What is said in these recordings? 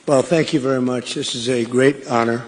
Well, thank you very much. This is a great honor.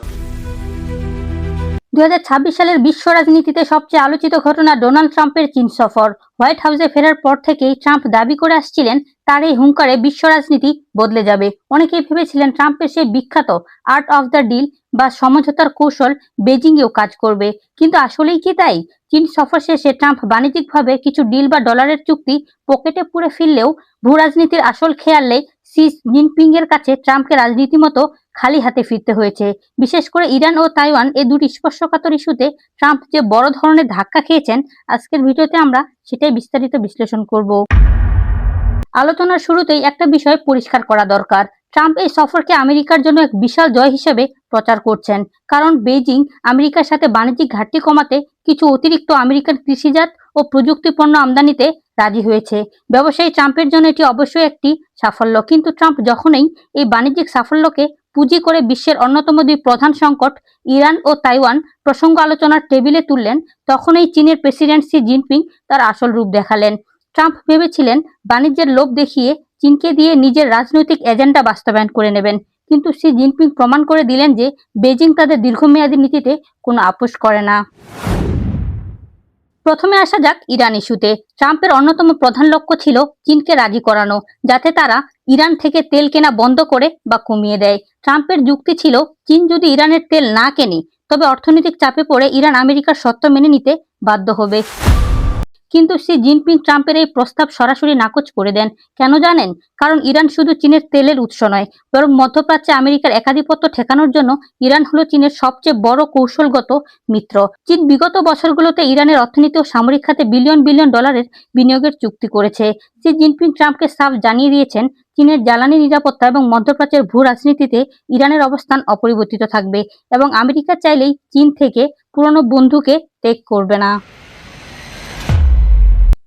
2026 সালের বিশ্ব রাজনীতিতে সবচেয়ে আলোচিত ঘটনা ডোনাল্ড ট্রাম্পের চীন সফর। হোয়াইট হাউসে ফেরার পর থেকেই ট্রাম্প দাবি করে আসছিলেন তার এই হুঙ্কারে বিশ্ব রাজনীতি বদলে যাবে। অনেকেই ভেবেছিলেন ট্রাম্পের সেই বিখ্যাত আর্ট অফ দ্য ডিল বা সমঝোতার কৌশল বেজিংয়েও কাজ করবে, কিন্তু আসলেই কি তাই? চীন সফর শেষে ট্রাম্প বাণিজ্যিকভাবে কিছু ডিল বা ডলারের চুক্তি পকেটে পুরে ফিরলেও ভূ রাজনীতির আসল খেয়ালে শি জিনপিং এর কাছে ট্রাম্পকে রাজনীতি মতো খালি হাতে ফিরতে হয়েছে। বিশেষ করে ইরান ও তাইওয়ান এই দুটি স্পর্শকাতর ইস্যুতে ট্রাম্প যে বড় ধরনের ধাক্কা খেয়েছেন, আজকের ভিডিওতে আমরা সেটাই বিস্তারিত বিশ্লেষণ করব। আলোচনার শুরুতেই একটা বিষয় পরিষ্কার করা দরকার। ট্রাম্প এই সফরকে আমেরিকার জন্য এক বিশাল জয় হিসেবে প্রচার করছেন, কারণ বেইজিং আমেরিকার সাথে বাণিজ্যিক ঘাটতি কমাতে কিছু অতিরিক্ত আমেরিকান কৃষিজাত ও প্রযুক্তি পণ্য আমদানিতে রাজি হয়েছে। ব্যবসায়ী ট্রাম্পের জন্য এটি অবশ্যই একটি সাফল্য, কিন্তু ট্রাম্প যখনই এই বাণিজ্যিক সাফল্যকে পুঁজি করে বিশ্বের অন্যতম দুই প্রধান সংকট ইরান ও তাইওয়ান প্রসঙ্গ আলোচনার টেবিলে তুললেন, তখনই চীনের প্রেসিডেন্ট শি জিনপিং তার আসল রূপ দেখালেন। ট্রাম্প ভেবেছিলেন বাণিজ্যের লোভ দেখিয়ে চীনকে দিয়ে নিজের রাজনৈতিক এজেন্ডা বাস্তবায়ন করে নেবেন, কিন্তু শি জিনপিং প্রমাণ করে দিলেন যে বেজিং তাদের দীর্ঘমেয়াদী নীতিতে কোনো আপোষ করে না। প্রথমে আসা যাক ইরান ইস্যুতে। ট্রাম্পের অন্যতম প্রধান লক্ষ্য ছিল চীনকে রাজি করানো, যাতে তারা ইরান থেকে তেল কেনা বন্ধ করে বা কমিয়ে দেয়। ট্রাম্পের যুক্তি ছিল চীন যদি ইরানের তেল না কেনে তবে অর্থনৈতিক চাপে পড়ে ইরান আমেরিকার শর্ত মেনে নিতে বাধ্য হবে। কিন্তু শি জিনপিং ট্রাম্পের এই প্রস্তাব সরাসরি নাকচ করে দেন। কেন জানেন? কারণ ইরান শুধু চীনের তেলের উৎস নয়, বরং মধ্যপ্রাচ্যে আমেরিকার একাধিপত্য ঠেকানোর জন্য ইরান হলো চীনের সবচেয়ে বড় কৌশলগত মিত্র। চীন বিগত বছরগুলোতে ইরানের অর্থনীতি ও সামরিক খাতে বিলিয়ন বিলিয়ন ডলারের বিনিয়োগের চুক্তি করেছে। শি জিনপিং ট্রাম্পকে সাফ জানিয়ে দিয়েছেন চীনের জ্বালানি নিরাপত্তা এবং মধ্যপ্রাচ্যের ভূ রাজনীতিতে ইরানের অবস্থান অপরিবর্তিত থাকবে, এবং আমেরিকা চাইলেই চীন থেকে পুরনো বন্ধুকে ত্যাগ করবে না।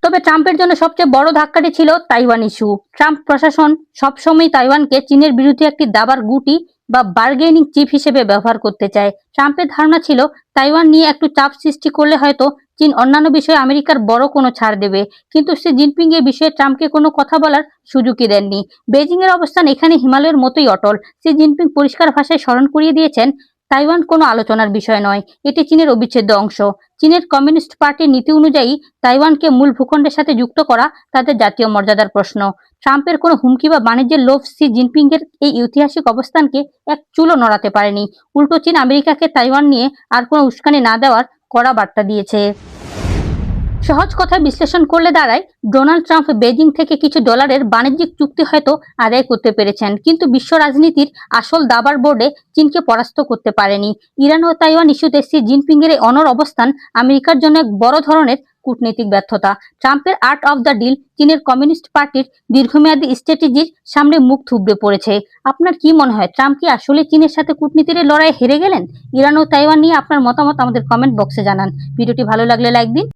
তবে ট্রাম্পের জন্য সবচেয়ে বড় ধাক্কাটি ছিল তাইওয়ান ইস্যু। ট্রাম্প প্রশাসন সবসময় তাইওয়ানকে চীনের বিরুদ্ধে একটি দাবার গুটি বা বার্গেনিং চিপ হিসেবে ব্যবহার করতে চায়। ট্রাম্পের ধারণা ছিল তাইওয়ান নিয়ে একটু চাপ সৃষ্টি করলে হয়তো চীন অন্যান্য বিষয়ে আমেরিকার বড় কোনো ছাড় দেবে, কিন্তু শি জিনপিং এ বিষয়ে ট্রাম্পকে কোনো কথা বলার সুযোগই দেননি। বেজিং এর অবস্থান এখানে হিমালয়ের মতোই অটল। শি জিনপিং পরিষ্কার ভাষায় স্মরণ করিয়ে দিয়েছেন তাইওয়ান কোনো আলোচনার বিষয় নয়, এটি চীনের অবিচ্ছেদ্য অংশ। চীনের কমিউনিস্ট পার্টির নীতি অনুযায়ী তাইওয়ানকে মূল ভূখণ্ডের সাথে যুক্ত করা তাদের জাতীয় মর্যাদার প্রশ্ন। ট্রাম্পের কোনো হুমকি বা বাণিজ্যের লোভ শি জিনপিং এর এই ঐতিহাসিক অবস্থানকে এক চুলও নড়াতে পারেনি। উল্টো চীন আমেরিকাকে তাইওয়ান নিয়ে আর কোনো উস্কানি না দেওয়ার কড়া বার্তা দিয়েছে। সহজ কথায় বিশ্লেষণ করলে দাঁড়ায়, ডোনাল্ড ট্রাম্প বেজিং থেকে কিছু ডলারের বাণিজ্যিক চুক্তি হয়তো আদায় করতে পেরেছেন, কিন্তু বিশ্ব রাজনীতির আসল দাবার বোর্ডে চীনকে পরাস্ত করতে পারেনি। ইরান ও তাইওয়ান ইস্যুতে শি জিনপিং এর অনড় অবস্থান আমেরিকার জন্য এক বড় ধরনের কূটনৈতিক ব্যর্থতা। ট্রাম্পের আর্ট অফ দ্য ডিল চীনের কমিউনিস্ট পার্টির দীর্ঘমেয়াদী স্ট্র্যাটেজির সামনে মুখ থুবড়ে পড়েছে। আপনার কি মনে হয়, ট্রাম্প কি আসলে চীনের সাথে কূটনীতির লড়াইয়ে হেরে গেলেন? ইরান ও তাইওয়ান নিয়ে আপনার মতামত আমাদের কমেন্ট বক্সে জানান। ভিডিওটি ভালো লাগলে লাইক দিন।